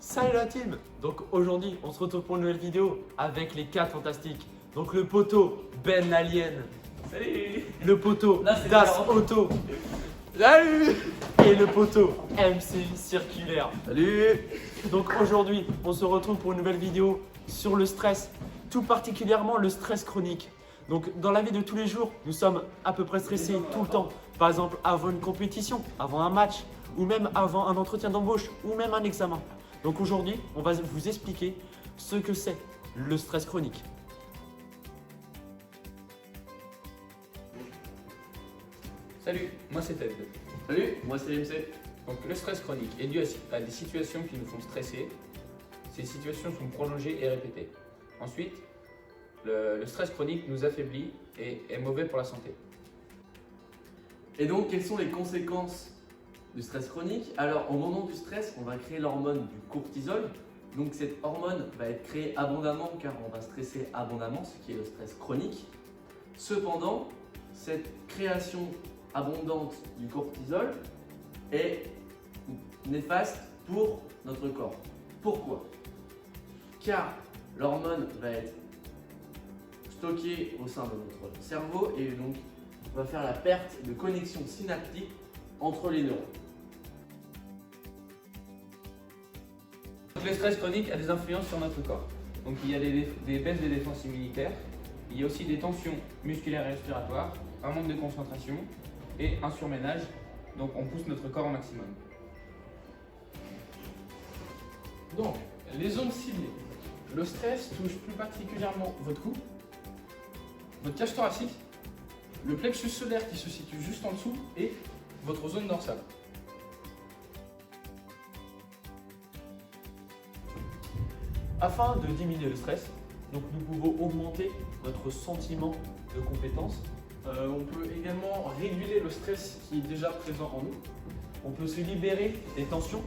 Salut la team! Donc aujourd'hui, on se retrouve pour une nouvelle vidéo avec les 4 fantastiques. Donc le poteau Ben l'Alien. Salut. Le poteau Là, c'est Das différent. Auto. Salut! Et le poteau MC Circulaire. Salut. Donc aujourd'hui, on se retrouve pour une nouvelle vidéo sur le stress, tout particulièrement le stress chronique. Donc dans la vie de tous les jours, nous sommes à peu près stressés tout le temps. Par exemple, avant une compétition, avant un match, ou même avant un entretien d'embauche, ou même un examen. Donc aujourd'hui, on va vous expliquer ce que c'est le stress chronique. Salut, moi c'est Ted. Salut, moi c'est MC. Donc le stress chronique est dû à des situations qui nous font stresser. Ces situations sont prolongées et répétées. Ensuite, le stress chronique nous affaiblit et est mauvais pour la santé. Et donc, quelles sont les conséquences du stress chronique? Alors, au moment du stress, on va créer l'hormone du cortisol. Donc, cette hormone va être créée abondamment car on va stresser abondamment, ce qui est le stress chronique. Cependant, cette création abondante du cortisol est néfaste pour notre corps. Pourquoi? Car l'hormone va être stockée au sein de notre cerveau et donc on va faire la perte de connexion synaptique entre les neurones. Donc, le stress chronique a des influences sur notre corps. Donc il y a des baisses des défenses immunitaires, il y a aussi des tensions musculaires et respiratoires, un manque de concentration et un surménage. Donc on pousse notre corps au maximum. Donc, les zones ciblées. Le stress touche plus particulièrement votre cou, votre cage thoracique, le plexus solaire qui se situe juste en dessous et votre zone dorsale. Afin de diminuer le stress, donc nous pouvons augmenter notre sentiment de compétence. On peut également réguler le stress qui est déjà présent en nous. On peut se libérer des tensions,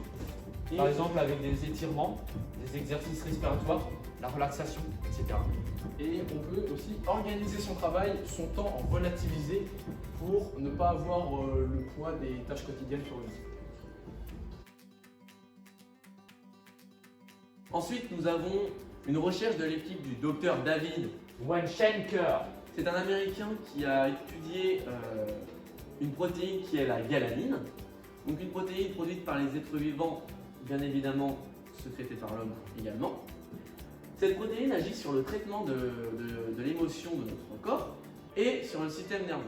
Et, par exemple avec des étirements, des exercices respiratoires, la relaxation, etc. et on peut aussi organiser son travail, son temps en relativiser pour ne pas avoir le poids des tâches quotidiennes sur le vie. Ensuite, nous avons une recherche de l'équipe du docteur David. Wenschenker. C'est un Américain qui a étudié une protéine qui est la galanine. Donc une protéine produite par les êtres vivants, bien évidemment sécrétée par l'homme également. Cette protéine agit sur le traitement de l'émotion de notre corps et sur le système nerveux.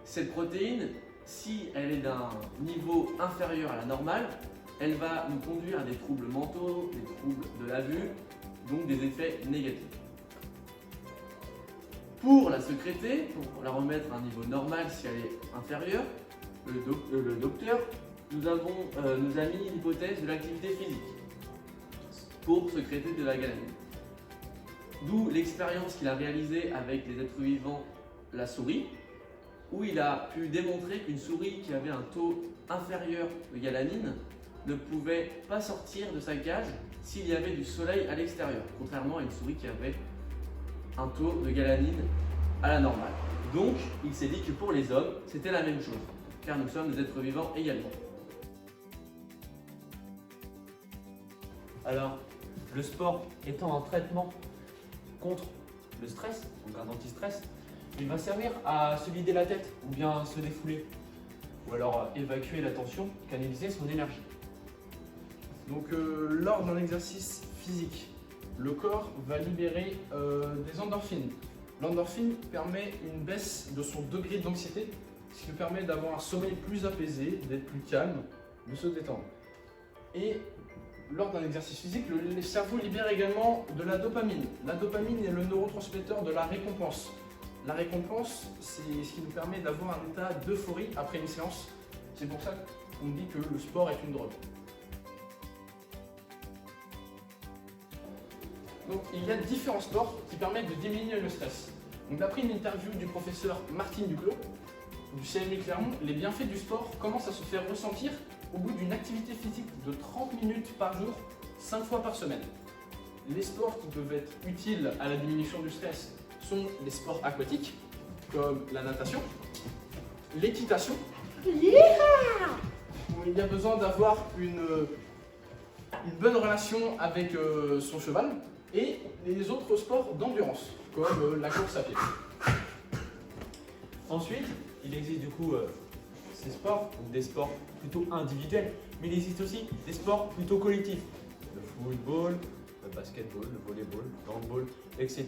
Cette protéine, si elle est d'un niveau inférieur à la normale, elle va nous conduire à des troubles mentaux, des troubles de la vue, donc des effets négatifs. Pour la sécréter, pour la remettre à un niveau normal si elle est inférieure, le docteur nous a mis l'hypothèse de l'activité physique pour sécréter de la galanine. D'où l'expérience qu'il a réalisée avec les êtres vivants, la souris, où il a pu démontrer qu'une souris qui avait un taux inférieur de galanine ne pouvait pas sortir de sa cage s'il y avait du soleil à l'extérieur, contrairement à une souris qui avait un taux de galanine à la normale. Donc, il s'est dit que pour les hommes, c'était la même chose, car nous sommes des êtres vivants également. Alors, le sport étant un traitement contre le stress, donc un anti-stress, il va servir à se vider la tête ou bien se défouler, ou alors évacuer la tension, canaliser son énergie. Donc lors d'un exercice physique, le corps va libérer des endorphines. L'endorphine permet une baisse de son degré d'anxiété, ce qui nous permet d'avoir un sommeil plus apaisé, d'être plus calme, de se détendre. Et lors d'un exercice physique, le cerveau libère également de la dopamine. La dopamine est le neurotransmetteur de la récompense. La récompense, c'est ce qui nous permet d'avoir un état d'euphorie après une séance. C'est pour ça qu'on dit que le sport est une drogue. Donc, il y a différents sports qui permettent de diminuer le stress. D'après une interview du professeur Martine Duclos du CMU Clermont, les bienfaits du sport commencent à se faire ressentir au bout d'une activité physique de 30 minutes par jour, 5 fois par semaine. Les sports qui peuvent être utiles à la diminution du stress sont les sports aquatiques, comme la natation, l'équitation, où il y a besoin d'avoir une une bonne relation avec son cheval et les autres sports d'endurance, comme la course à pied. Ensuite, il existe du coup ces sports, donc des sports plutôt individuels, mais il existe aussi des sports plutôt collectifs. Le football, le basketball, le volleyball, le handball, etc.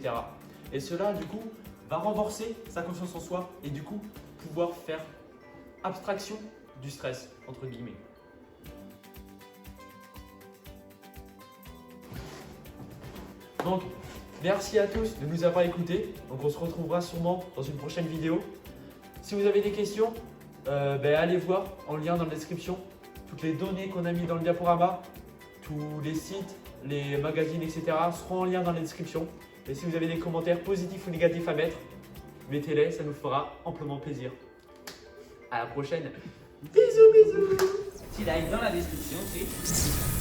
Et cela, du coup, va renforcer sa confiance en soi et du coup, pouvoir faire abstraction du stress, entre guillemets. Donc, merci à tous de nous avoir écoutés. Donc, on se retrouvera sûrement dans une prochaine vidéo. Si vous avez des questions, allez voir en lien dans la description toutes les données qu'on a mis dans le diaporama, tous les sites, les magazines, etc. seront en lien dans la description. Et si vous avez des commentaires positifs ou négatifs à mettre, mettez-les, ça nous fera amplement plaisir. À la prochaine. Bisous, bisous. Petit like dans la description, c'est